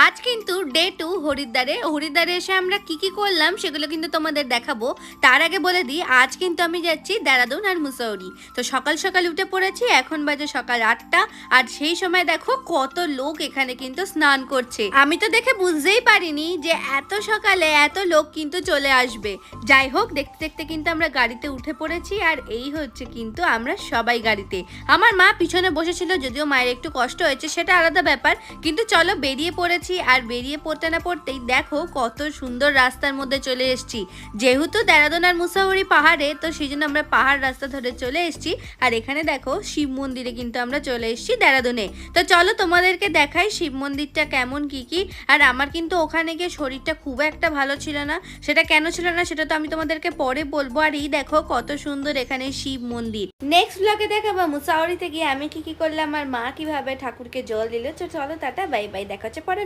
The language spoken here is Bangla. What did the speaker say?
আজ কিন্তু ডে 2 হরিদ্বারে এসে আমরা কি করলাম সেগুলো কিন্তু তোমাদের দেখাবো। তার আগে বলে দিই, আজ কিন্তু আমি যাচ্ছি দেরাদুন আর মুসৌরি। তো সকাল সকাল উঠে পড়েছি, এখন বাজে সকাল 8টা। আর সেই সময় দেখো কত লোক এখানে কিন্তু স্নান করছে। আমি তো দেখে বুঝতেই পারিনি যে এত সকালে এত লোক কিন্তু চলে আসবে। যাই হোক, দেখতে দেখতে কিন্তু আমরা গাড়িতে উঠে পড়েছি, আর এই হচ্ছে কিন্তু আমরা সবাই গাড়িতে। আমার মা পিছনে বসেছিল, যদিও মায়ের একটু কষ্ট হয়েছে, সেটা আলাদা ব্যাপার। কিন্তু চলো বেরিয়ে পড়েছি। আর বেরিয়ে পড়তে না পড়তেই দেখো কত সুন্দর রাস্তার মধ্যে চলে এসেছি। যেহেতু দেরাদুন আর মুসাউরি পাহাড়ে, তো সেই জন্য আমরা পাহাড় রাস্তা ধরে চলে এসেছি। আর এখানে দেখো শিব মন্দিরে কিন্তু আমরা চলে এসেছি দেরাদুনে। তো চলো তোমাদেরকে দেখাই শিব মন্দিরটা কেমন, কি। আর আমার কিন্তু ওখানে গিয়ে শরীরটা খুব একটা ভালো ছিল না। সেটা কেন ছিল না সেটা তো আমি তোমাদেরকে পরে বলবো। আর এই দেখো কত সুন্দর এখানে শিব মন্দির। নেক্সট ব্লগে দেখাবো মুসাউরিতে গিয়ে আমি কি করলাম আর মা কিভাবে ঠাকুরকে জল দিল। চলো টাটা, বাই বাই, দেখা হচ্ছে পরে।